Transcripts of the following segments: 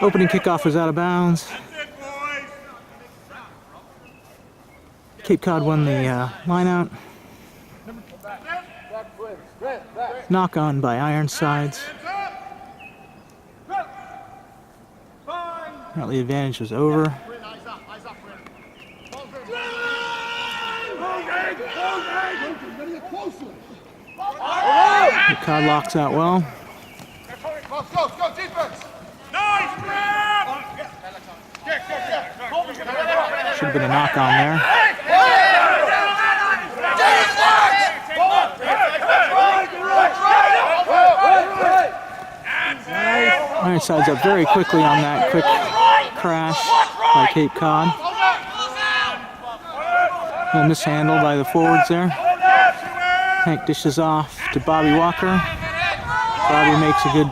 Opening kickoff was out of bounds. Cape Cod won the line out. Knock on by Ironsides. Apparently the advantage was over. Cape Cod locks out well. Go, defense! Nice grab! Should have been a knock on there. Ironsides up very quickly on that quick crash by Cape Cod. A little mishandle by the forwards there. Hank dishes off to Bobby Walker. Bobby makes a good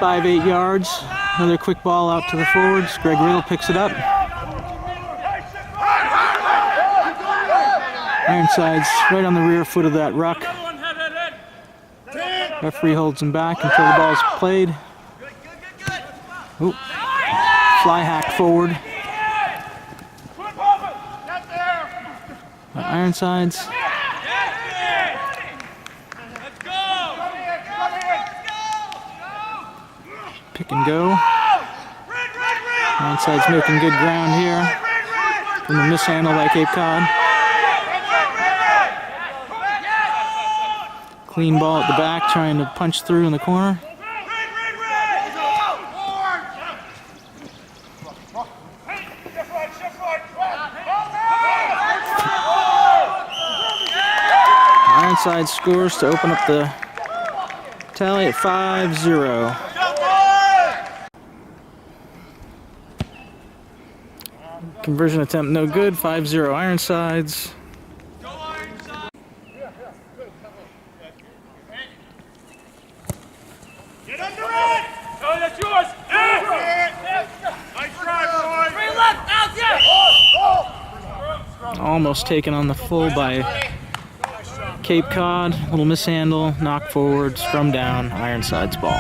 5-8 yards. Another quick ball out to the forwards. Greg Riddle picks it up. Ironsides right on the rear foot of that ruck. Referee holds him back until the ball's played. Oop. Fly hack forward. Ironsides. Pick and go. Ironsides making good ground here from the mishandle by Cape Cod. Clean ball at the back, trying to punch through in the corner. Ironsides scores to open up the tally at 5-0. Conversion attempt no good, 5-0 Ironsides. Get under it! Oh, that's yours! Nice try, boy! 3 left, out, yeah! Almost taken on the full by Cape Cod. Little mishandle, knock forward, scrum down, Ironsides ball.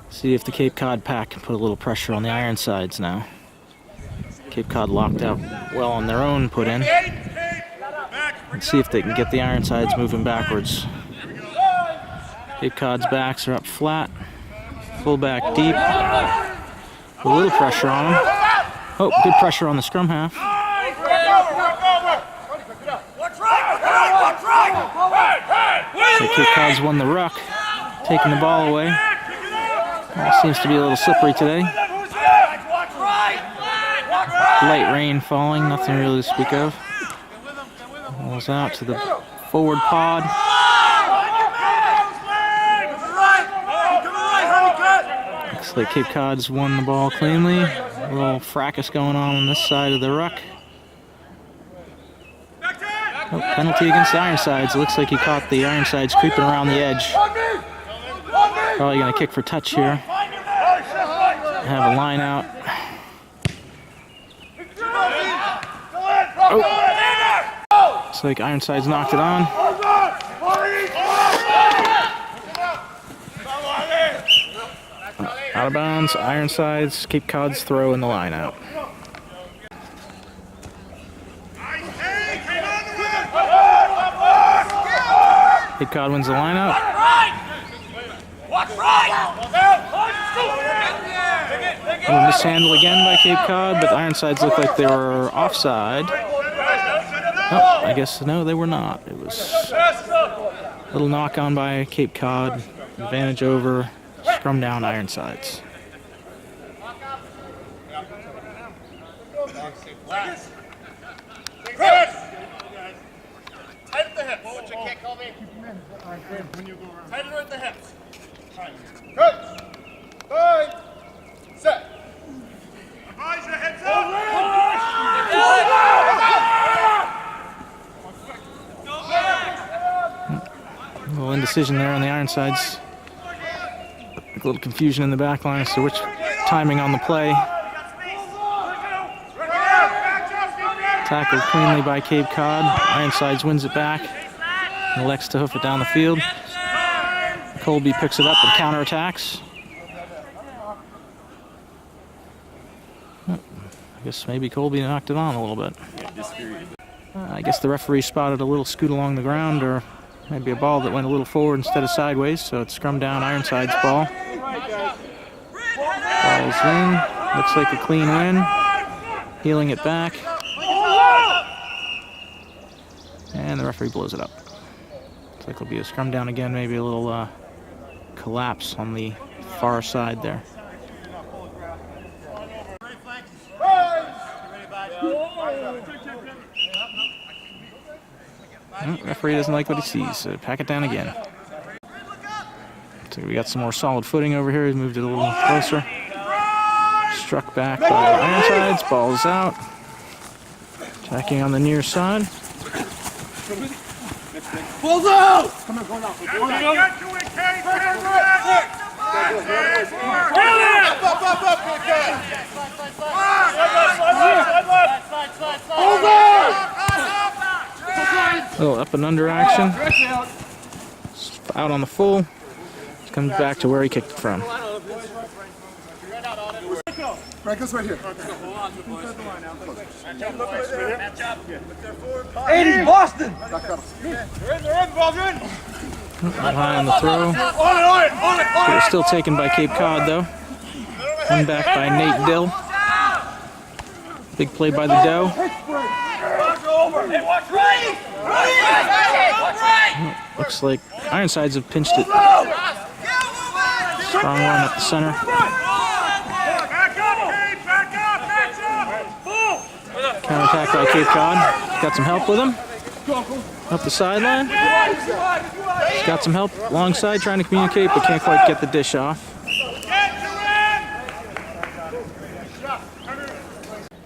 See if the Cape Cod pack can put a little pressure on the Ironsides now. Cape Cod locked out well on their own put in. Let's see if they can get the Ironsides moving backwards. Cape Cod's backs are up flat. Fullback deep. A little pressure on them. Oh, good pressure on the scrum half. So Cape Cod's won the ruck, taking the ball away. Ball seems to be a little slippery today. Light rain falling, nothing really to speak of. Ball's out to the forward pod. Looks like Cape Cod's won the ball cleanly. A little fracas going on this side of the ruck. Oh, penalty against the Ironsides. It looks like he caught the Ironsides creeping around the edge. Probably going to kick for touch here. Have a line out. Oh. Looks like Ironsides knocked it on. Out of bounds, Ironsides, Cape Cod's throw in the line out. Cape Cod wins the line out. Mishandle again by Cape Cod, but the Ironsides looked like they were offside. Oh, I guess no, they were not. It was a little knock on by Cape Cod, advantage over, scrum down Ironsides. Tight at the hips. What you can't call me? Tight it at the hips. Good. Good. Set. Advise your heads up. A little indecision there on the Ironsides. A little confusion in the back line as to which timing on the play. Tackled cleanly by Cape Cod. Ironsides wins it back and elects to hoof it down the field. Colby picks it up and counterattacks. Guess maybe Colby knocked it on a little bit. I guess the referee spotted a little scoot along the ground, or maybe a ball that went a little forward instead of sideways, so it's scrum down, Ironsides ball. Ball's in. Looks like a clean win. Heeling it back. And the referee blows it up. Looks like it'll be a scrum down again, maybe a little collapse on the far side there. Referee doesn't like what he sees, so pack it down again. So we got some more solid footing over here. He's moved it a little closer. Struck back by Ironsides. Ball's out. Attacking on the near side. Balls out! Come on, go now. Get to it, Kate! A little up and under action. Out on the full. Comes back to where he kicked it from. Franco's right here. 80 Boston! They're in, Baldwin! High on the throw. They're still taken by Cape Cod, though. One back by Nate Dill. Big play by the Doe. Looks like Ironsides have pinched it. Strong run up the center. Counter-attack by Cape Cod. Got some help with him. Up the sideline. He's got some help alongside, trying to communicate, but can't quite get the dish off.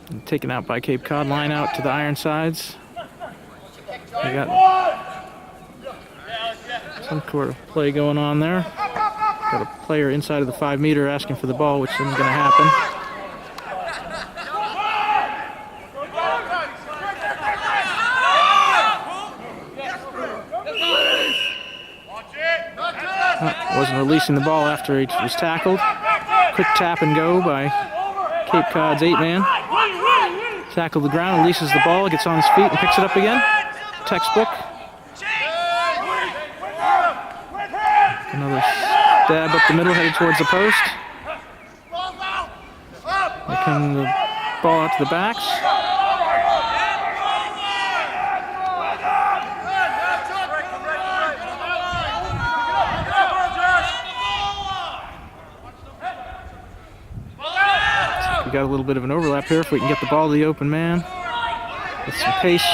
And taken out by Cape Cod. Line out to the Ironsides. We got some sort of play going on there. Got a player inside of the 5 meter asking for the ball, which isn't going to happen. Wasn't releasing the ball after he was tackled. Quick tap and go by Cape Cod's 8-man. Tackle the ground, releases the ball, gets on his feet and picks it up again. Textbook. Another stab up the middle, headed towards the post. Looking the ball out to the backs. We got a little bit of an overlap here. If we can get the ball to the open man with some pace.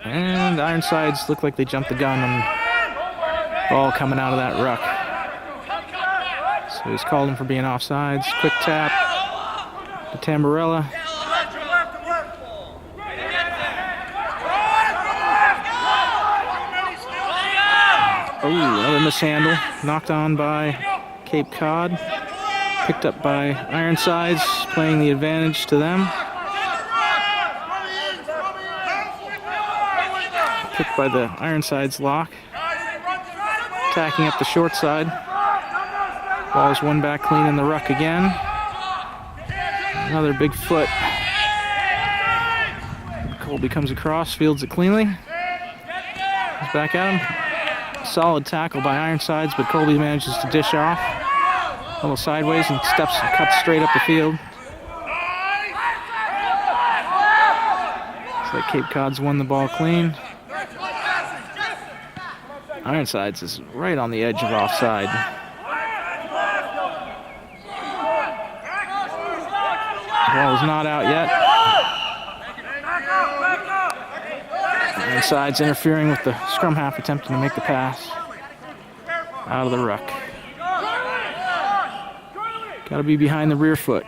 And Ironsides look like they jumped the gun on the ball coming out of that ruck. So he's called him for being offsides. Quick tap to Tamburella. Oh, another mishandle. Knocked on by Cape Cod. Picked up by Ironsides, playing the advantage to them. Picked by the Ironsides lock. Attacking up the short side. Ball's one back clean in the ruck again. Another big foot. Colby comes across, fields it cleanly. He's back at him. Solid tackle by Ironsides, but Colby manages to dish off. A little sideways and steps and cuts straight up the field. Looks like Cape Cod's won the ball clean. Ironsides is right on the edge of offside. Ball is not out yet. Ironsides interfering with the scrum half, attempting to make the pass out of the ruck. Got to be behind the rear foot.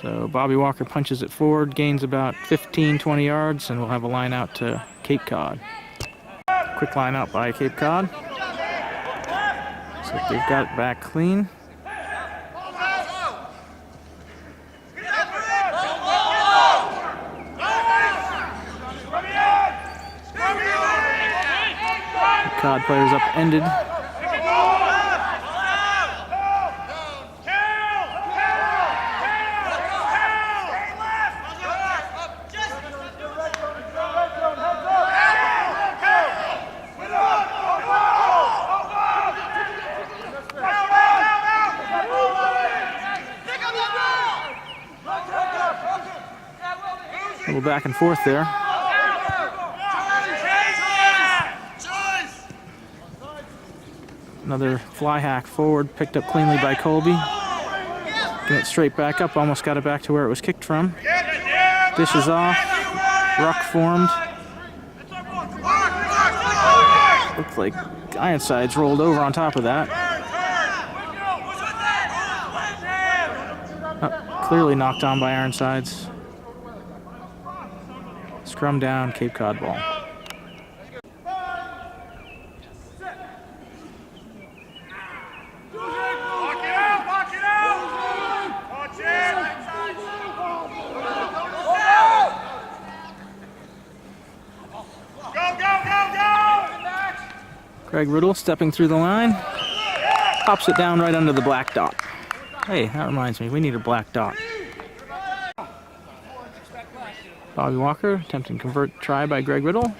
So Bobby Walker punches it forward, gains about 15-20 yards, and we'll have a line out to Cape Cod. Quick line out by Cape Cod. Looks like they've got it back clean. Cape Cod players upended. little back and forth there. Another fly hack forward, picked up cleanly by Colby. Getting it straight back up, almost got it back to where it was kicked from. Dishes off, ruck formed. Looks like Ironsides rolled over on top of that. Oh, clearly knocked on by Ironsides. Scrum down, Cape Cod ball. Greg Riddle stepping through the line, pops it down right under the black dot. Hey, that reminds me, we need a black dot. Bobby Walker attempting to convert try by Greg Riddle. Up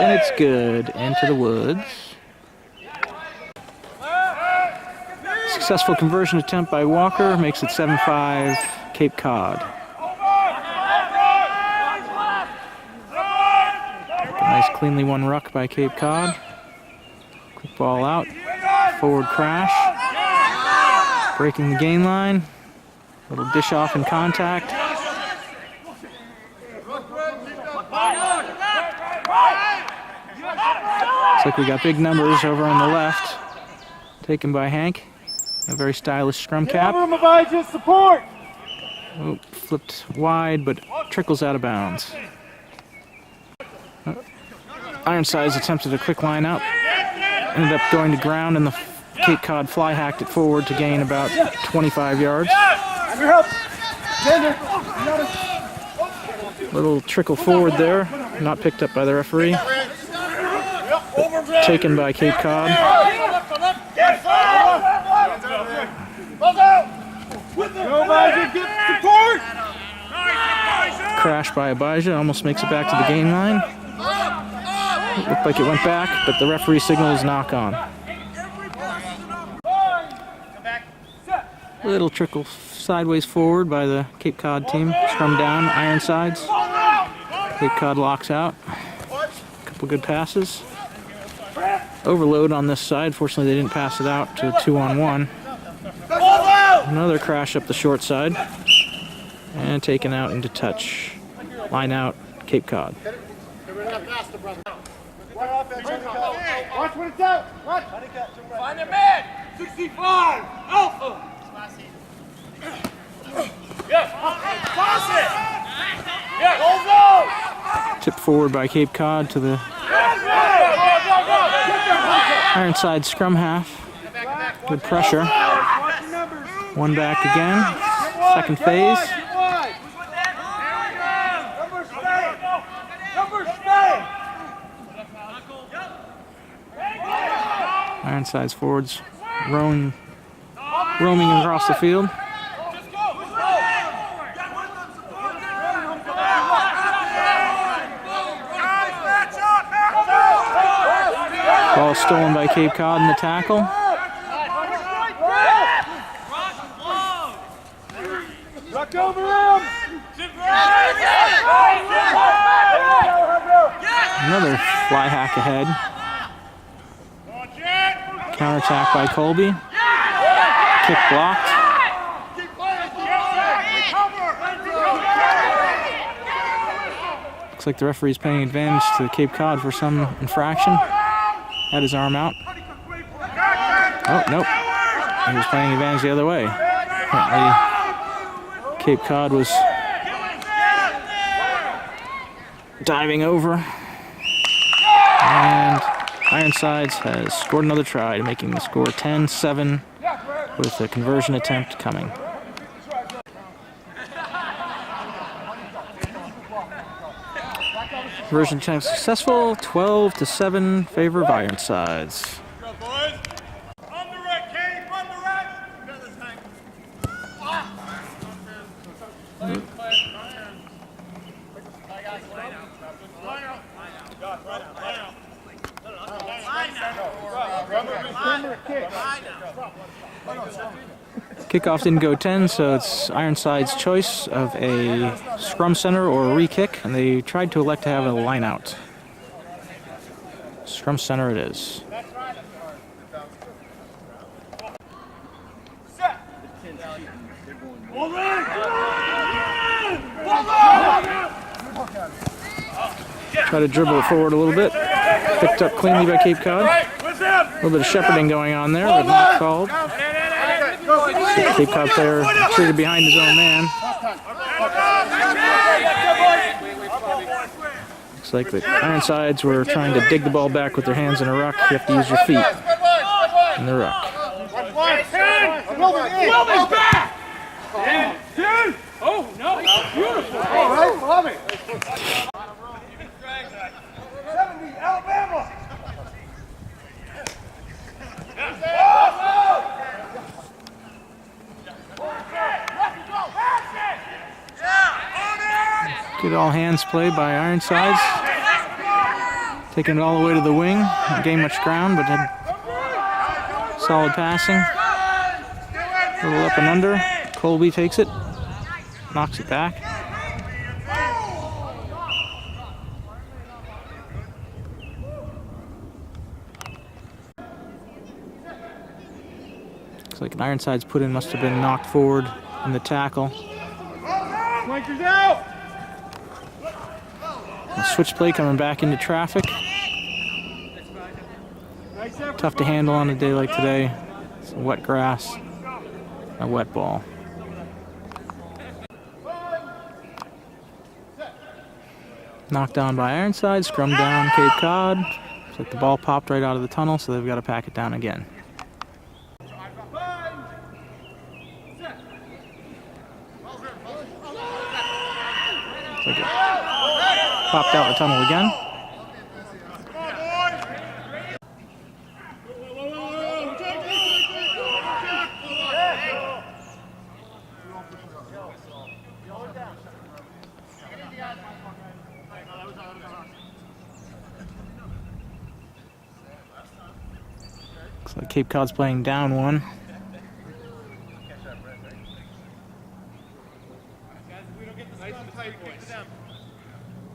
and it's good, into the woods. Successful conversion attempt by Walker makes it 7-5 Cape Cod. Nice cleanly won ruck by Cape Cod. Quick ball out. Forward crash. Breaking the gain line. Little dish off in contact. Looks like we got big numbers over on the left. Taken by Hank. A very stylish scrum cap. Support. Oh, flipped wide, but trickles out of bounds. Ironsides attempted a quick line out. Ended up going to ground, and the Cape Cod fly hacked it forward to gain about 25 yards. Little trickle forward there, not picked up by the referee. Taken by Cape Cod. Crash by Abijah, almost makes it back to the gain line. It looked like it went back, but the referee signals knock on. Little trickle sideways forward by the Cape Cod team. Scrum down, Ironsides. Cape Cod locks out. Couple good passes. Overload on this side. Fortunately, they didn't pass it out to a 2-on-1. Another crash up the short side. And taken out into touch. Line out, Cape Cod. Watch when it's out. Watch. Find a man. 65. Alpha. Yes. Pass it. Yes. Go. Tip forward by Cape Cod to the Ironside scrum half. Good pressure. One back again. Second phase. Ironsides forwards roaming across the field. Ball stolen by Cape Cod in the tackle. Another fly hack ahead. Counterattack by Colby. Kick blocked. Looks like the referee's paying advantage to Cape Cod for some infraction. Had his arm out. Oh, nope. He was playing advantage the other way. Apparently, Cape Cod was diving over. And Ironsides has scored another try, making the score 10-7 with a conversion attempt coming. Conversion attempt successful, 12-7, favor of Ironsides. Kickoff didn't go 10, so it's Ironsides' choice of a scrum center or a re-kick, and they tried to elect to have a line out. Scrum center it is. Try to dribble it forward a little bit. Picked up cleanly by Cape Cod. A little bit of shepherding going on there, but not called. Cape Cod player treated behind his own man. Looks like the Ironsides were trying to dig the ball back with their hands in a ruck. You have to use your feet in the ruck. Wilden's back! Oh, no, beautiful. All right, love it. 70, Alabama. Good all hands play by Ironsides. Taking it all the way to the wing. Didn't gain much ground, but had solid passing. A little up and under. Colby takes it. Knocks it back. Looks like an Ironsides put in must have been knocked forward in the tackle. Flankers out! A switch play coming back into traffic. Tough to handle on a day like today. Some wet grass, a wet ball. Knocked down by Ironsides, scrum down Cape Cod. Looks like the ball popped right out of the tunnel, so they've got to pack it down again. Looks like it popped out the tunnel again. Looks like Cape Cod's playing down one.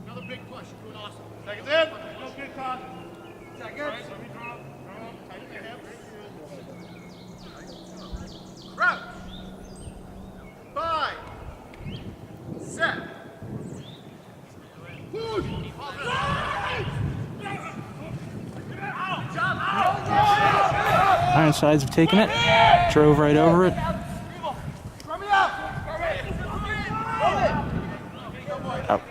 Another big push. Doing awesome. Seconds in. Go good, Todd. Seconds. Crouch. 5. Set. Push. Ironsides have taken it. Drove right over it. Up.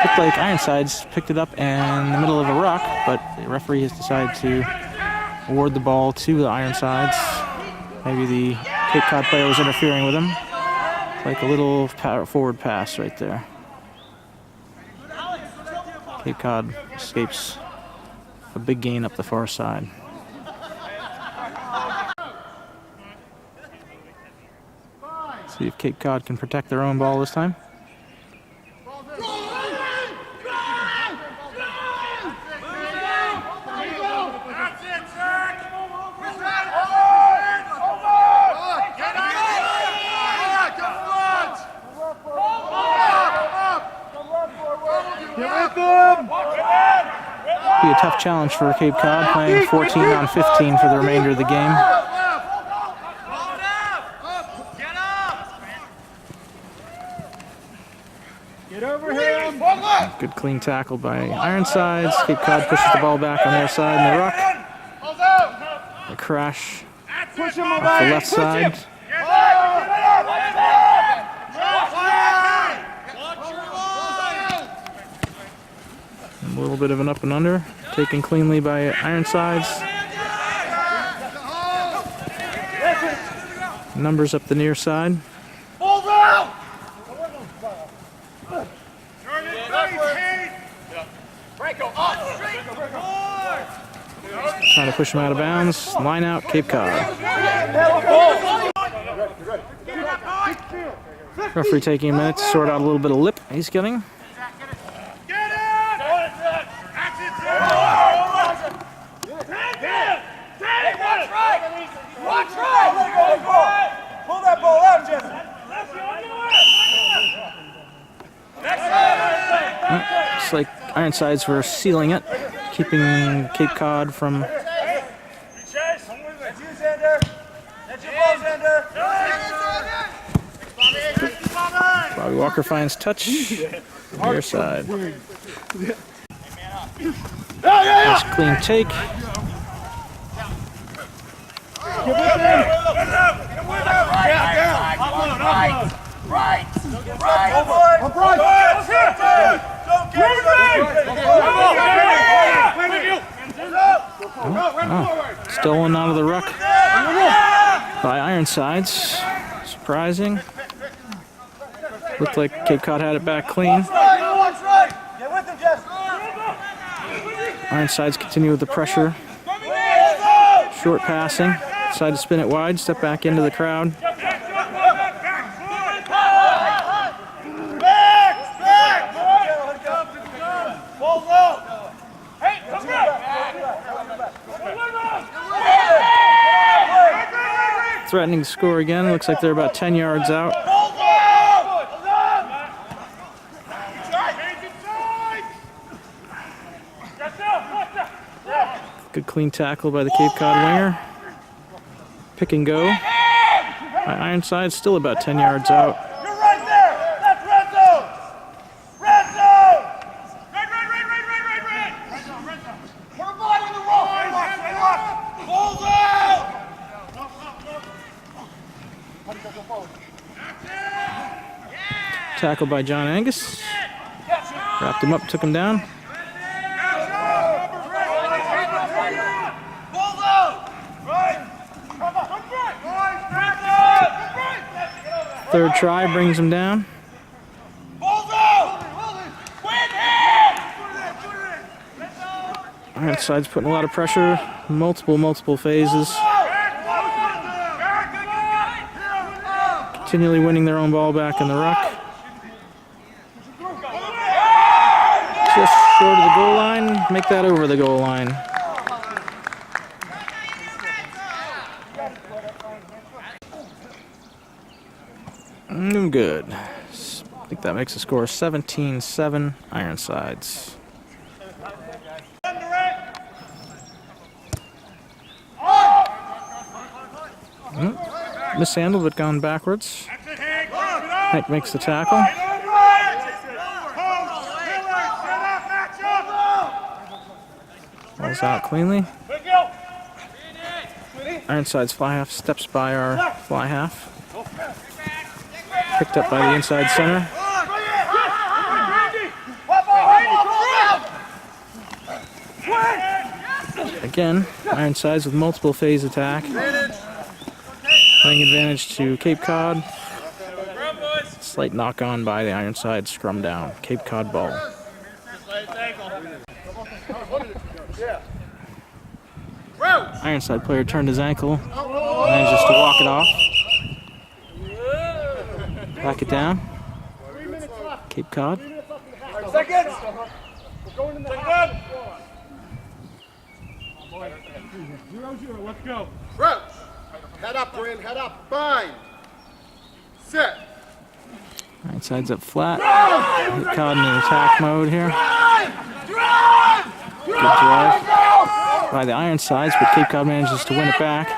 Looked like Ironsides picked it up in the middle of a ruck, but the referee has decided to award the ball to the Ironsides. Maybe the Cape Cod player was interfering with him. It's like a little forward pass right there. Cape Cod escapes a big gain up the far side. See if Cape Cod can protect their own ball this time. Be a tough challenge for Cape Cod, playing 14 on 15 for the remainder of the game. Get over him. Good clean tackle by Ironsides. Cape Cod pushes the ball back on their side in the ruck. A crash off the left side. A little bit of an up and under, taken cleanly by Ironsides. Numbers up the near side. Trying to push him out of bounds. Line out, Cape Cod. Referee taking a minute to sort out a little bit of lip he's getting. Pull that ball out, Jesse. Looks like Ironsides were sealing it, keeping Cape Cod from. That's you, Xander. That's your ball, Xander. Bobby Walker finds touch. Near side. Nice clean take. Stolen out of the ruck by Ironsides. Surprising. Looked like Cape Cod had it back clean. Ironsides continue with the pressure. Short passing. Decide to spin it wide, step back into the crowd. Threatening to score again. Looks like they're about 10 yards out. Good clean tackle by the Cape Cod winger. Pick and go. Ironsides still about 10 yards out. You're right there. That's red zone. Red zone. Red zone. Put a ball in the roll. Balls out. Tackle by John Angus. Wrapped him up, took him down. Third try brings him down. Ironsides putting a lot of pressure, multiple phases. Continually winning their own ball back in the ruck. Just short of the goal line, make that over the goal line. Good. I think that makes the score 17-7 Ironsides. Mishandled but gone backwards. Hank makes the tackle. Ball's out cleanly. Ironsides fly half steps by our fly half. Picked up by the inside center. Again, Ironsides with multiple phase attack. Playing advantage to Cape Cod. Slight knock on by the Ironsides scrum down. Cape Cod ball. Ironside player turned his ankle. Manages to walk it off. Back it down. Cape Cod. 5 seconds. Let's go. Crouch. Head up, Bryn. Head up. Bind. Set. Ironside's up flat. Cape Cod in attack mode here. Good drive by the Ironsides, but Cape Cod manages to win it back.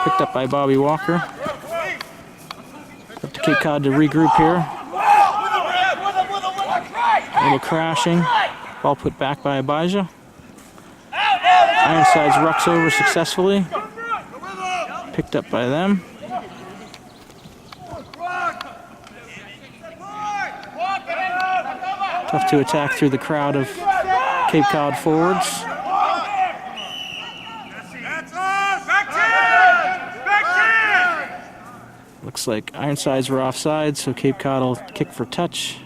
Picked up by Bobby Walker. Up to Cape Cod to regroup here. A little crashing. Ball put back by Abijah. Ironsides rucks over successfully. Picked up by them. Tough to attack through the crowd of Cape Cod forwards. Looks like Ironsides were offside, so Cape Cod will kick for touch.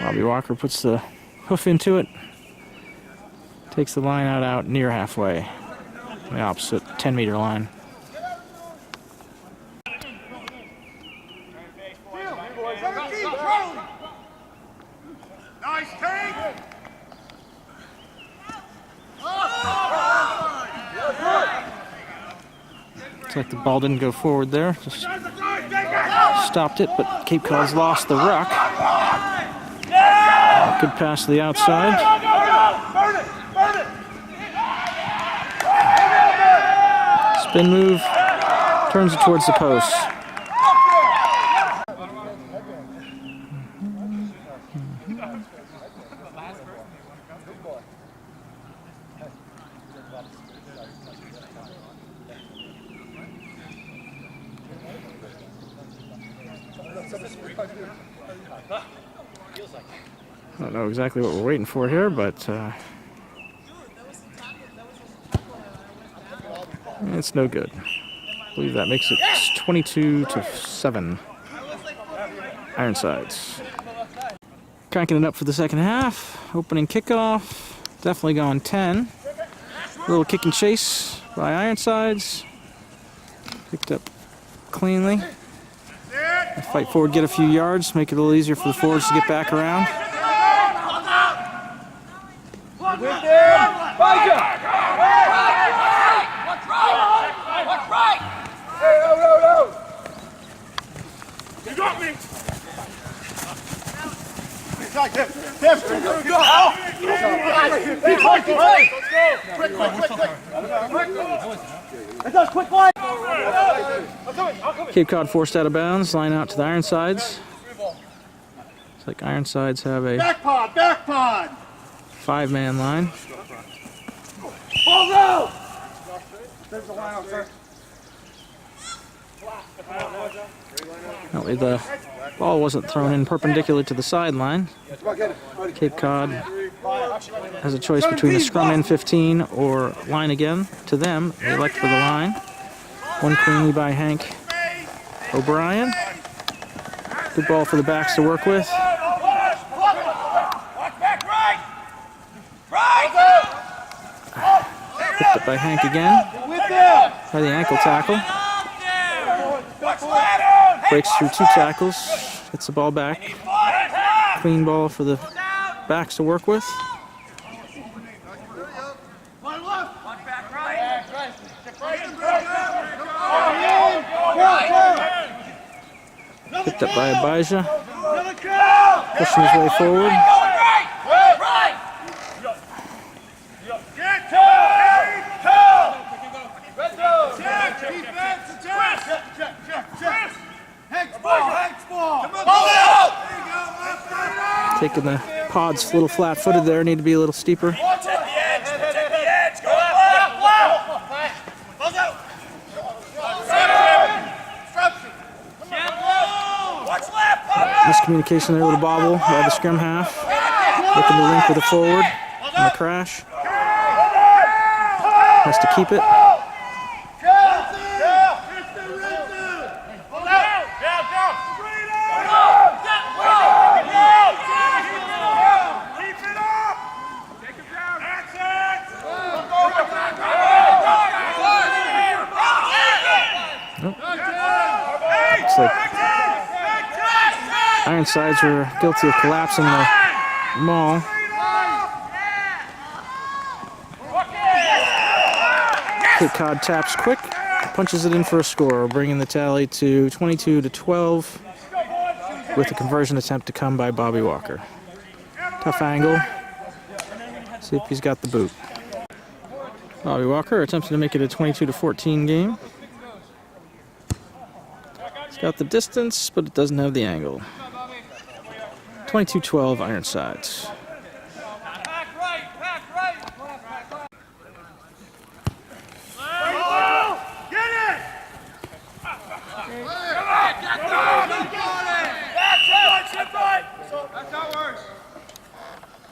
Bobby Walker puts the hoof into it. Takes the line out near halfway. The opposite 10-meter line. Nice take. Looks like the ball didn't go forward there. Just stopped it, but Cape Cod's lost the ruck. Good pass to the outside. Spin move, turns it towards the post. I don't know exactly what we're waiting for here, but it's no good. I believe that makes it 22-7. Ironsides. Cranking it up for the second half. Opening kickoff. Definitely going 10. A little kick and chase by Ironsides. Picked up cleanly. Fight forward, get a few yards, make it a little easier for the forwards to get back around. You got me. Cape Cod forced out of bounds, line out to the Ironsides. It's like Ironsides have a back pod. 5-man line. Balls out. There's the line out, sir. Apparently the ball wasn't thrown in perpendicular to the sideline. Cape Cod has a choice between a scrum in 15 or line again. To them, they elect for the line. One cleanly by Hank O'Brien. Good ball for the backs to work with. Picked up by Hank again. By the ankle tackle. Breaks through 2 tackles. Hits the ball back. Clean ball for the backs to work with. Picked up by Abijah. Pushing his way forward. Taking the pods a little flat-footed there, need to be a little steeper. Miscommunication there with a bobble by the scrum half. Looking to link with a forward on the crash. Has to keep it. Looks like Ironsides were guilty of collapsing the maul. Cape Cod taps quick, punches it in for a score, bringing the tally to 22-12 with a conversion attempt to come by Bobby Walker. Tough angle. See if he's got the boot. Bobby Walker attempting to make it a 22-14 game. It's got the distance, but it doesn't have the angle. 22-12 Ironsides.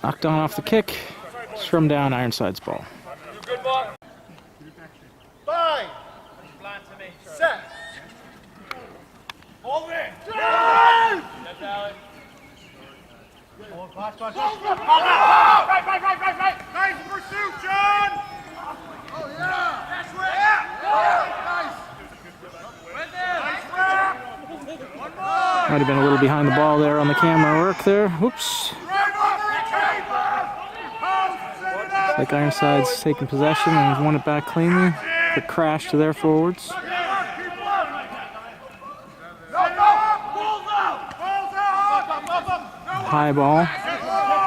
Knocked on off the kick. Scrum down, Ironsides ball. Fine. Set. Hold it. Right. Nice pursuit, John. Oh, yeah. That's right. Yeah. Nice. Right there. Nice wrap. One more. Might have been a little behind the ball there on the camera work there. Whoops. Looks like Ironsides taking possession and he's won it back cleanly. Quick crash to their forwards. High ball.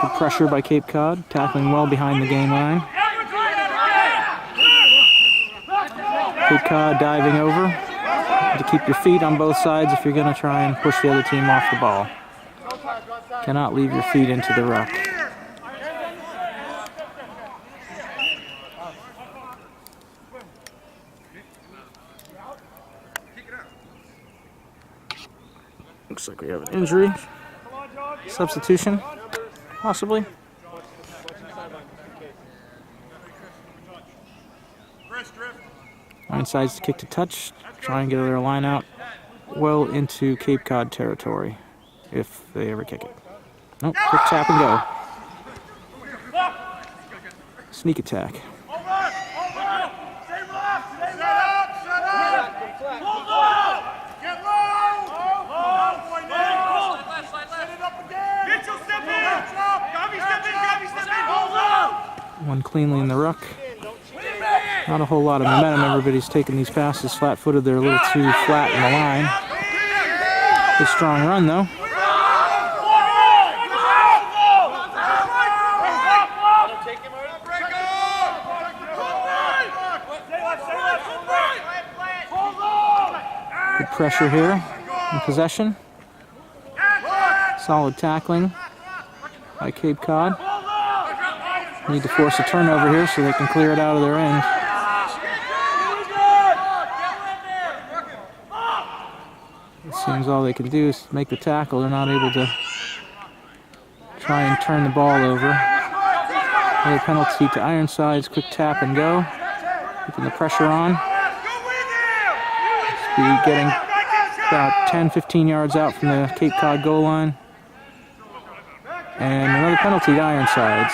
Good pressure by Cape Cod, tackling well behind the game line. Cape Cod diving over. To keep your feet on both sides if you're going to try and push the other team off the ball. Cannot leave your feet into the ruck. Looks like we have an injury. Substitution, possibly. Ironsides to kick to touch. Try and get their line out well into Cape Cod territory, if they ever kick it. Nope, quick tap and go. Sneak attack. One cleanly in the ruck. Not a whole lot of momentum. Everybody's taking these passes flat-footed. They're a little too flat in the line. Good strong run, though. Good pressure here in possession. Solid tackling by Cape Cod. Need to force a turnover here so they can clear it out of their end. It seems all they can do is make the tackle. They're not able to try and turn the ball over. Another penalty to Ironsides. Quick tap and go. Keeping the pressure on. Speed getting about 10-15 yards out from the Cape Cod goal line. And another penalty to Ironsides.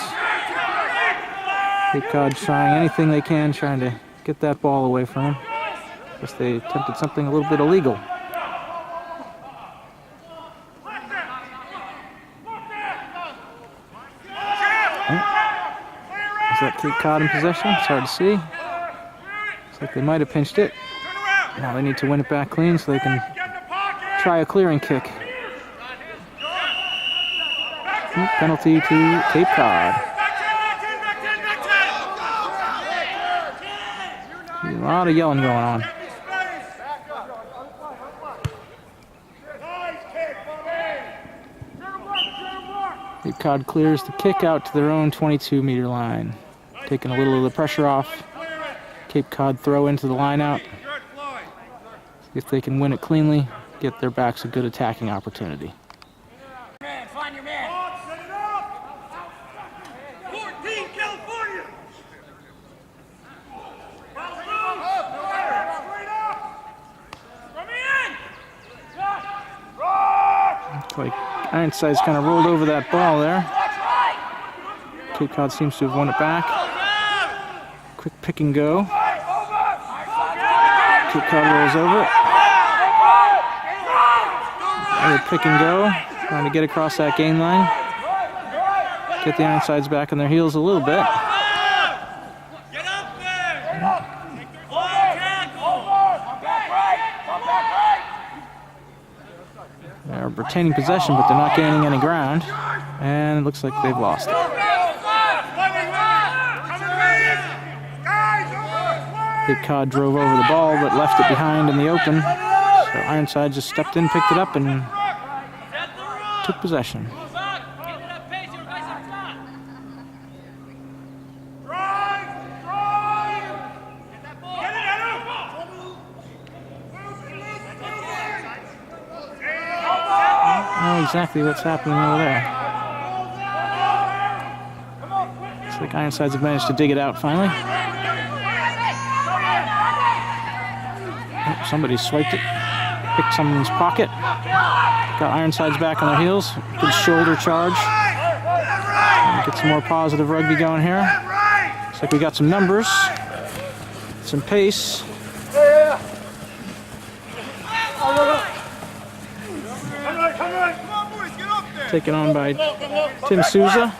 Cape Cod trying anything they can, trying to get that ball away from them. Guess they attempted something a little bit illegal. Is that Cape Cod in possession? It's hard to see. Looks like they might have pinched it. Now they need to win it back clean so they can try a clearing kick. Penalty to Cape Cod. A lot of yelling going on. Cape Cod clears the kick out to their own 22-meter line. Taking a little of the pressure off. Cape Cod throw into the line out. If they can win it cleanly, get their backs a good attacking opportunity. Find your man. 14, California. Looks like Ironsides kind of rolled over that ball there. Cape Cod seems to have won it back. Quick pick and go. Cape Cod rolls over it. Another pick and go. Trying to get across that gain line. Get the Ironsides back on their heels a little bit. Get up there. They're retaining possession, but they're not gaining any ground. And it looks like they've lost it. Cape Cod drove over the ball, but left it behind in the open. So Ironsides just stepped in, picked it up, and took possession. I don't know exactly what's happening over there. Looks like Ironsides have managed to dig it out finally. Oh, somebody swiped it, picked someone's pocket. Got Ironsides back on their heels. Good shoulder charge. And get some more positive rugby going here. Looks like we got some numbers, some pace. taken on by Tim Souza.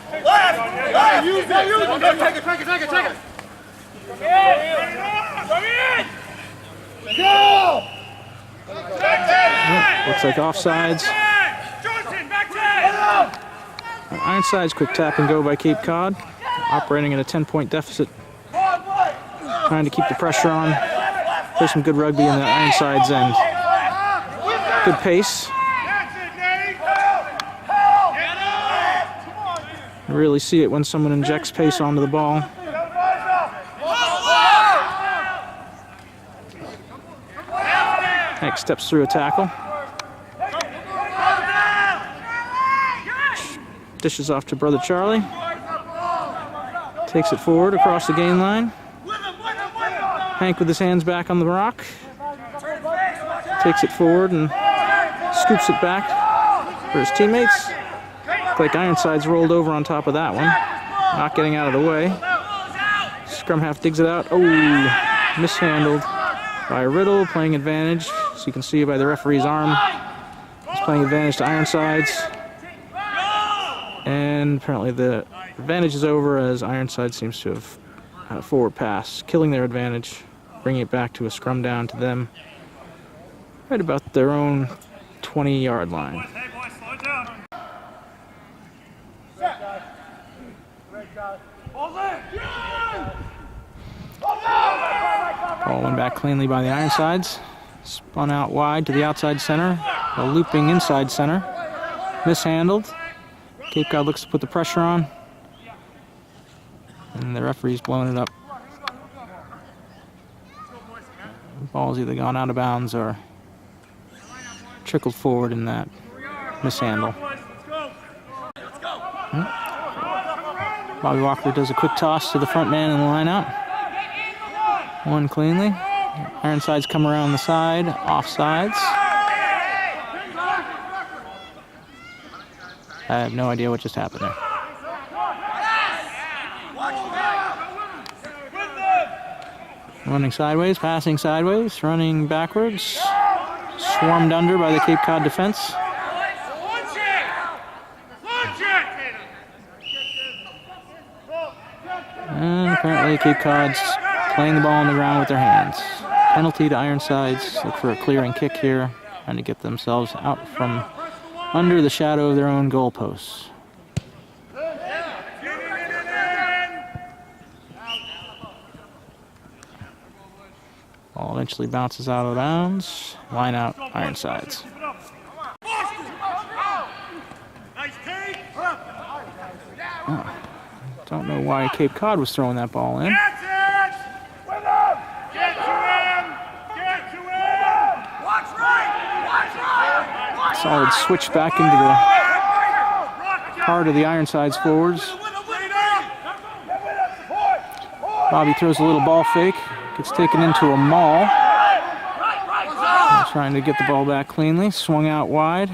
Looks like offsides. Ironsides, quick tap and go by Cape Cod. Operating at a 10-point deficit. Trying to keep the pressure on. Play some good rugby in the Ironsides end. Good pace. You really see it when someone injects pace onto the ball. Hank steps through a tackle. Dishes off to brother Charlie. Takes it forward across the gain line. Hank with his hands back on the rock. Takes it forward and scoops it back for his teammates. Looks like Ironsides rolled over on top of that one. Not getting out of the way. Scrum half digs it out. Oh, mishandled by Riddle, playing advantage. So you can see by the referee's arm, he's playing advantage to Ironsides. And apparently the advantage is over as Ironside seems to have had a forward pass, killing their advantage, bringing it back to a scrum down to them right about their own 20-yard line. Ball went back cleanly by the Ironsides. Spun out wide to the outside center, a looping inside center. Mishandled. Cape Cod looks to put the pressure on. And the referee's blown it up. The ball's either gone out of bounds or trickled forward in that mishandle. Bobby Walker does a quick toss to the front man in the lineout. One cleanly. Ironsides come around the side, offsides. I have no idea what just happened there. Running sideways, passing sideways, running backwards. Swarmed under by the Cape Cod defense. And apparently Cape Cod's playing the ball on the ground with their hands. Penalty to Ironsides. Look for a clearing kick here, trying to get themselves out from under the shadow of their own goalposts. Ball eventually bounces out of bounds. Line out, Ironsides. Oh, don't know why Cape Cod was throwing that ball in. Solid switch back into the heart of the Ironsides forwards. Bobby throws a little ball fake. Gets taken into a maul. Trying to get the ball back cleanly. Swung out wide.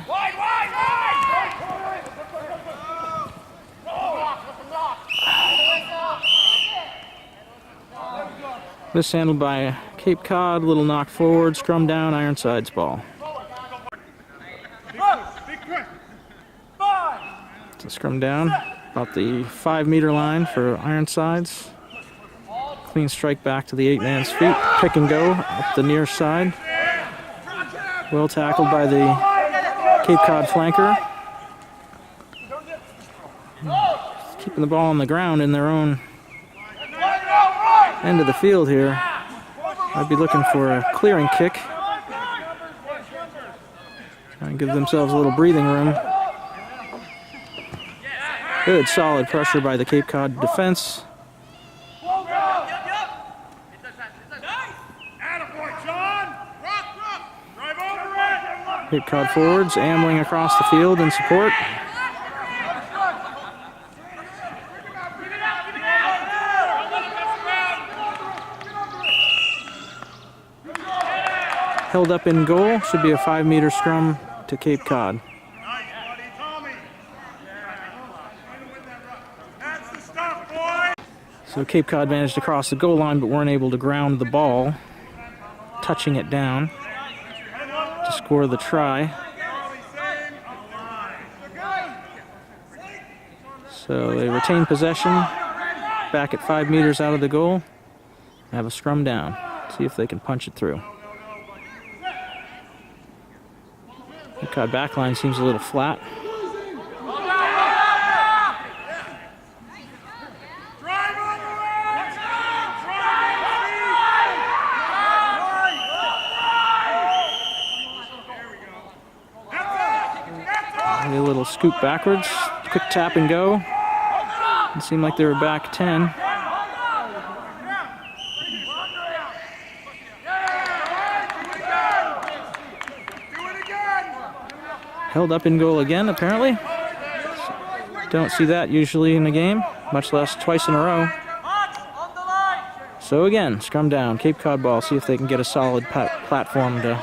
Mishandled by Cape Cod. Little knock forward. Scrum down. Ironsides ball. It's a scrum down. About the 5-meter line for Ironsides. Clean strike back to the 8-man's feet. Pick and go up the near side. Well tackled by the Cape Cod flanker. Keeping the ball on the ground in their own end of the field here. I'd be looking for a clearing kick. Trying to give themselves a little breathing room. Good solid pressure by the Cape Cod defense. Cape Cod forwards ambling across the field in support. Held up in goal. Should be a 5-meter scrum to Cape Cod. So Cape Cod managed to cross the goal line but weren't able to ground the ball, touching it down to score the try. So they retain possession, back at 5 meters out of the goal. Have a scrum down. See if they can punch it through. The Cape Cod backline seems a little flat. A little scoop backwards, quick tap and go. It seemed like they were back 10. Held up in goal again, apparently. Don't see that usually in a game, much less twice in a row. So again, scrum down, Cape Cod ball, see if they can get a solid platform to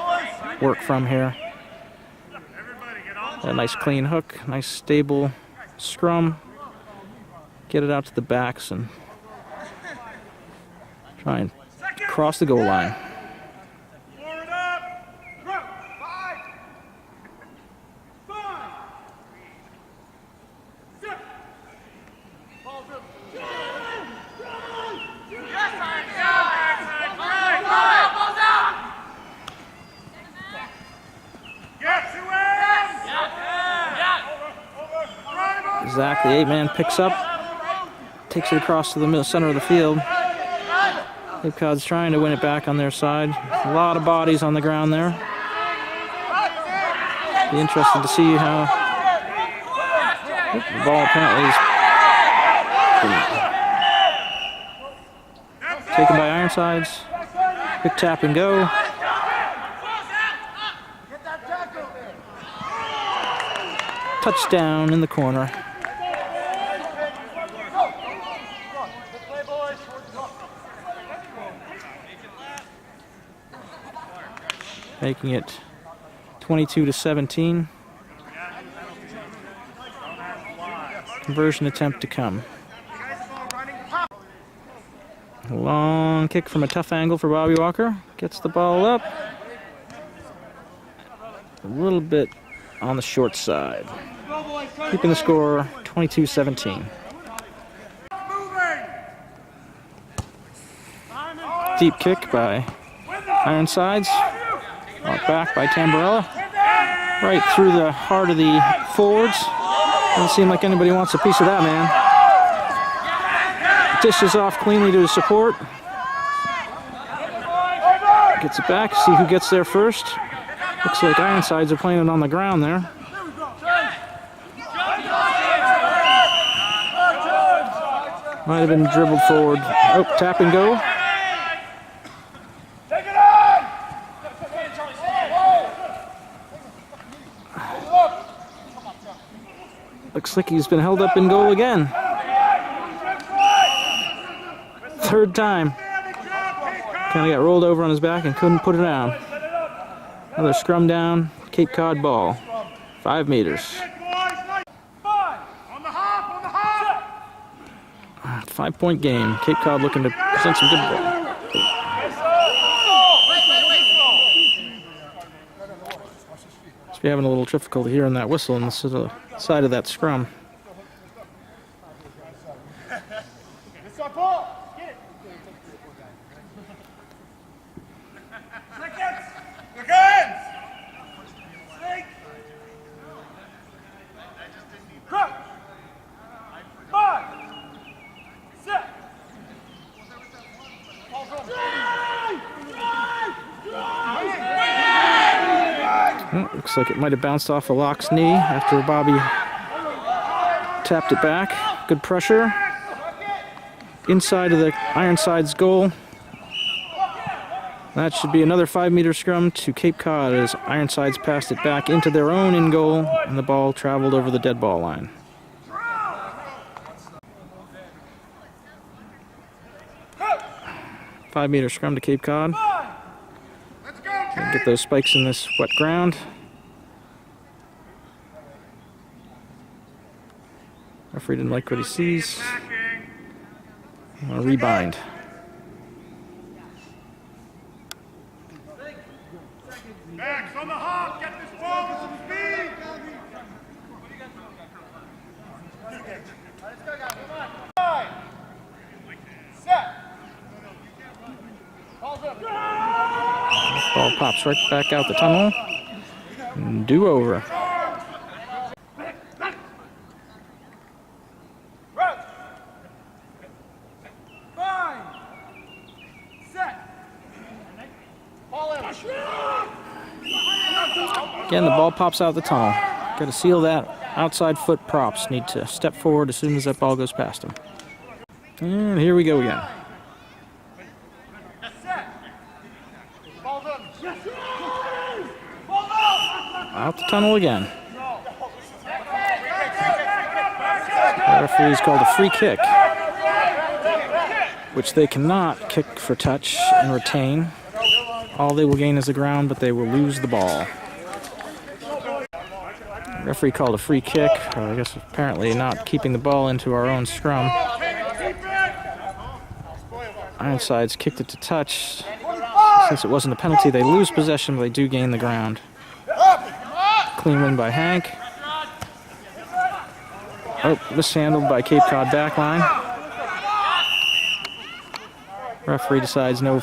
work from here. A nice clean hook, nice stable scrum. Get it out to the backs and try and cross the goal line. Zach, the 8-man, picks up, takes it across to the center of the field. Cape Cod's trying to win it back on their side. A lot of bodies on the ground there. Be interested to see how the ball apparently is taken by Ironsides. Quick tap and go. Touchdown in the corner. Making it 22-17. Conversion attempt to come. A long kick from a tough angle for Bobby Walker. Gets the ball up. A little bit on the short side. Keeping the score 22-17. Deep kick by Ironsides. Brought back by Tamburella. Right through the heart of the forwards. Doesn't seem like anybody wants a piece of that, man. Dishes off cleanly to his support. Gets it back, see who gets there first. Looks like Ironsides are playing it on the ground there. Might have been dribbled forward. Oh, tap and go. Looks like he's been held up in goal again. Third time. Kind of got rolled over on his back and couldn't put it down. Another scrum down, Cape Cod ball. 5 meters. 5-point game. Cape Cod looking to present some good ball. Must be having a little difficulty hearing that whistle on the side of that scrum. Looks like it might have bounced off of Locke's knee after Bobby tapped it back. Good pressure. Inside of the Ironsides goal. That should be another 5-meter scrum to Cape Cod as Ironsides passed it back into their own in goal and the ball traveled over the dead ball line. Five-meter scrum to Cape Cod. Get those spikes in this wet ground. Referee didn't like what he sees. A rebind. Max on the hop, get this ball with some speed. Ball pops right back out the tunnel. Do over. Again, the ball pops out the tunnel. Got to seal that. Outside foot props need to step forward as soon as that ball goes past them. And here we go again. Out the tunnel again. The referee's called a free kick, which they cannot kick for touch and retain. All they will gain is the ground, but they will lose the ball. The referee called a free kick, or I guess apparently not keeping the ball into our own scrum. Ironsides kicked it to touch. Since it wasn't a penalty, they lose possession, but they do gain the ground. Clean win by Hank. Oh, mishandled by Cape Cod backline. Referee decides no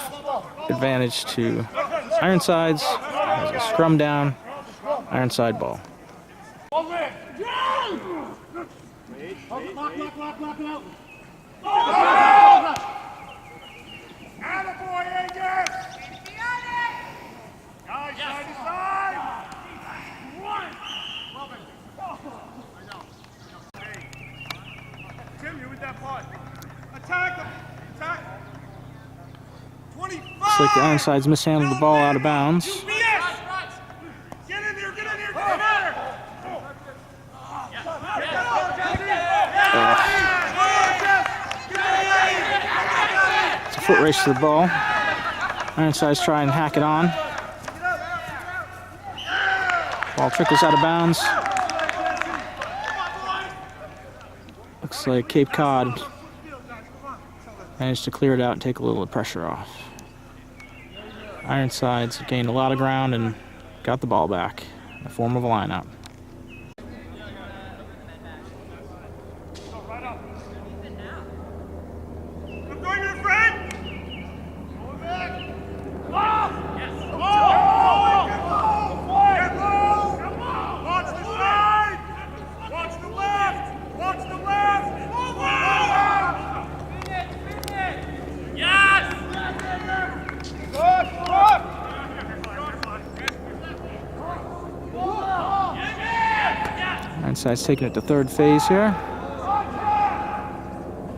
advantage to Ironsides. There's a scrum down. Ironside ball. Looks like the Ironsides mishandled the ball out of bounds. Get in there, get in there, get in there! It's a foot race to the ball. Ironsides try and hack it on. Ball trickles out of bounds. Looks like Cape Cod managed to clear it out and take a little of the pressure off. Ironsides gained a lot of ground and got the ball back in the form of a lineup. Ironsides taking it to third phase here. A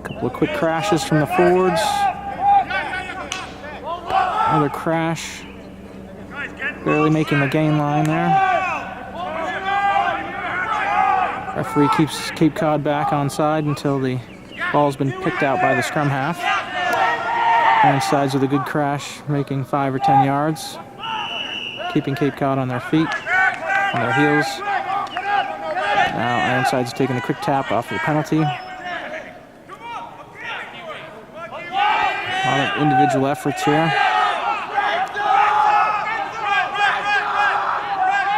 couple of quick crashes from the forwards. Another crash. Barely making the gain line there. Referee keeps Cape Cod back onside until the ball's been picked out by the scrum half. Ironsides with a good crash, making 5 or 10 yards. Keeping Cape Cod on their feet, on their heels. Now Ironsides taking a quick tap off of the penalty. A lot of individual efforts here.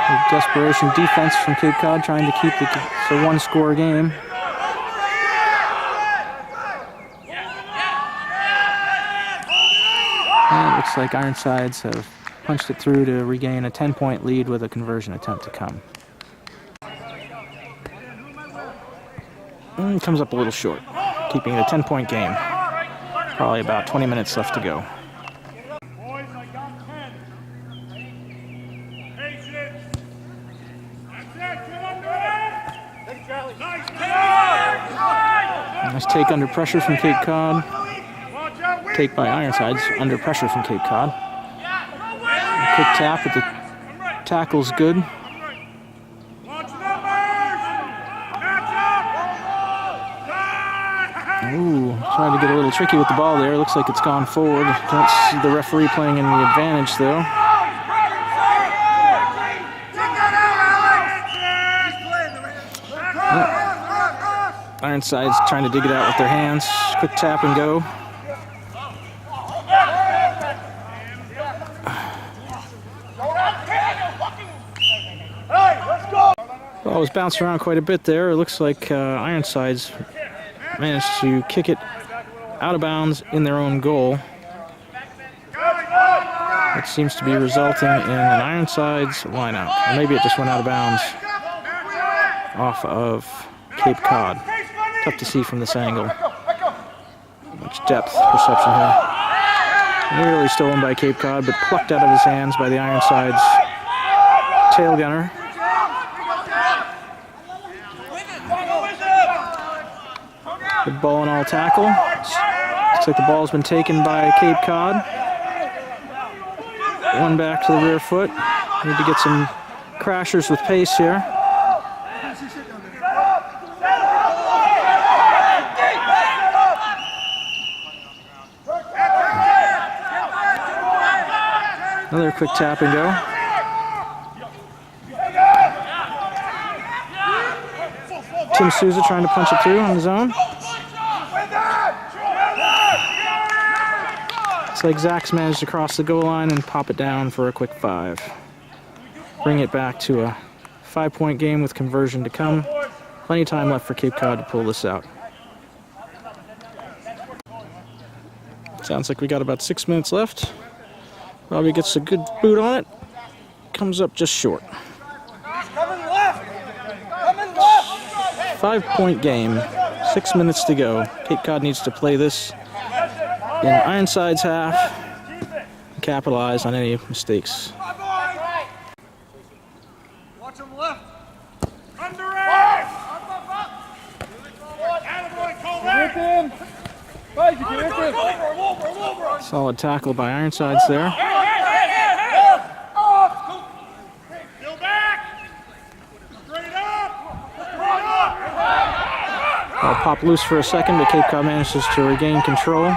With desperation defense from Cape Cod trying to keep it's a one-score game. And it looks like Ironsides have punched it through to regain a 10-point lead with a conversion attempt to come. And comes up a little short, keeping it a 10-point game. Probably about 20 minutes left to go. Nice take under pressure from Cape Cod. Take by Ironsides under pressure from Cape Cod. A quick tap, but the tackle's good. Ooh, trying to get a little tricky with the ball there. Looks like it's gone forward. Don't see the referee playing any advantage though. Ironsides trying to dig it out with their hands. Quick tap and go. Ball was bounced around quite a bit there. It looks like Ironsides managed to kick it out of bounds in their own goal. which seems to be resulting in an Ironsides lineout. Or maybe it just went out of bounds off of Cape Cod. Tough to see from this angle. Much depth perception here. Nearly stolen by Cape Cod, but plucked out of his hands by the Ironsides tail gunner. Good ball and all tackle. Looks like the ball's been taken by Cape Cod. One back to the rear foot. Need to get some crashers with pace here. Another quick tap and go. Tim Souza trying to punch it through on his own. Looks like Zach's managed to cross the goal line and pop it down for a quick 5. Bring it back to a 5-point game with conversion to come. Plenty of time left for Cape Cod to pull this out. Sounds like we got about 6 minutes left. Robbie gets a good boot on it. Comes up just short. 5-point game. 6 minutes to go. Cape Cod needs to play this in Ironsides half and capitalize on any mistakes. Watch him left. Under it. Solid tackle by Ironsides there. Ball popped loose for a second, but Cape Cod manages to regain control.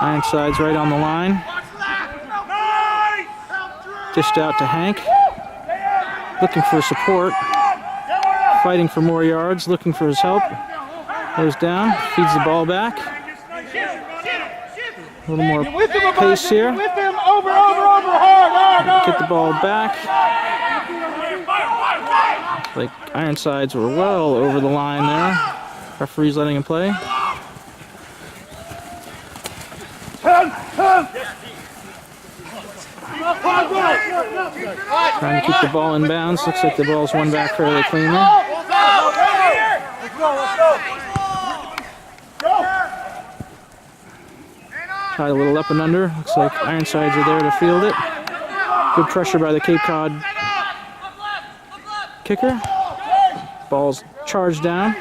Ironsides right on the line. Dished out to Hank. Looking for support. Fighting for more yards, looking for his help. Goes down, feeds the ball back. A little more pace here. Get the ball back. Like Ironsides were well over the line there. Referee's letting him play. Trying to keep the ball in bounds. Looks like the ball's won back fairly cleanly. Tried a little up and under. Looks like Ironsides are there to field it. Good pressure by the Cape Cod kicker. Ball's charged down.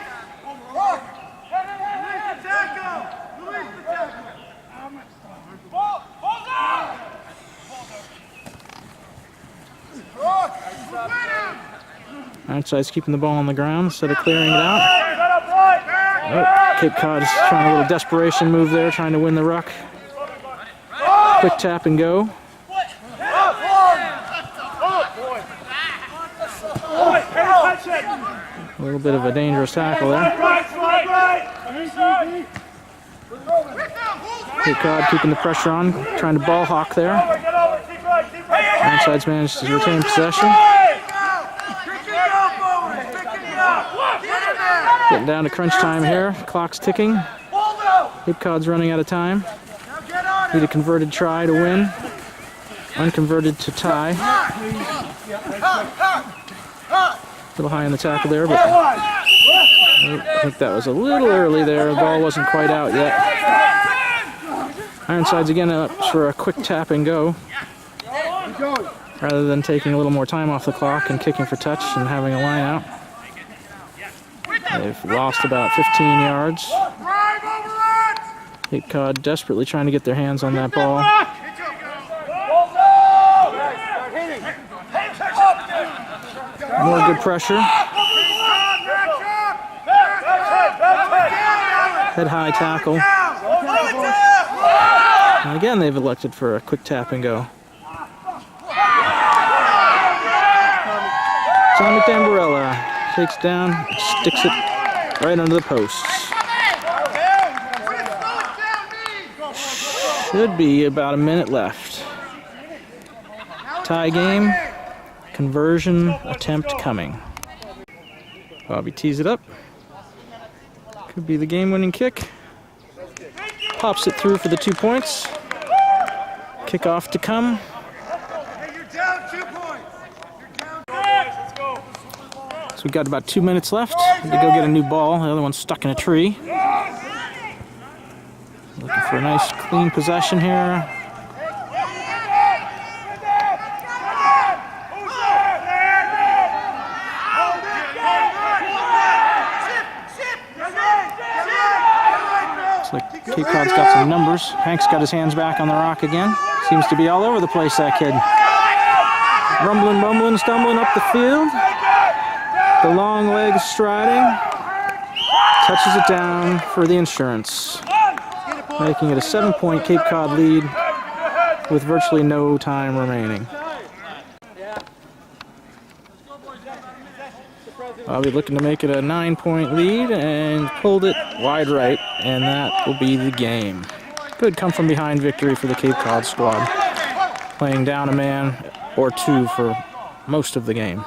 Ironsides keeping the ball on the ground instead of clearing it out. Oh, Cape Cod is trying a little desperation move there, trying to win the ruck. Quick tap and go. A little bit of a dangerous tackle there. Cape Cod keeping the pressure on, trying to ball hawk there. Ironsides managed to retain possession. Getting down to crunch time here. Clock's ticking. Cape Cod's running out of time. Need a converted try to win. Unconverted to tie. A little high on the tackle there, but I think that was a little early there. The ball wasn't quite out yet. Ironsides again up for a quick tap and go. Rather than taking a little more time off the clock and kicking for touch and having a line out. They've lost about 15 yards. Cape Cod desperately trying to get their hands on that ball. More good pressure. Head high tackle. And again, they've elected for a quick tap and go. John McDambarella takes down, sticks it right under the posts. Should be about a minute left. Tie game, conversion attempt coming. Bobby tees it up. Could be the game-winning kick. Pops it through for the 2 points. Kickoff to come. Hey, you're down 2 points. You're down. Let's go. So we've got about 2 minutes left to go get a new ball. The other one's stuck in a tree. Looking for a nice clean possession here. Looks like Cape Cod's got some numbers. Hank's got his hands back on the rock again. Seems to be all over the place, that kid. Rumbling, bumbling, stumbling up the field. The long legs striding. Touches it down for the insurance. Making it a 7-point Cape Cod lead with virtually no time remaining. I'll be looking to make it a 9-point lead and pulled it wide right, and that will be the game. Good come from behind victory for the Cape Cod squad, playing down a man or two for most of the game.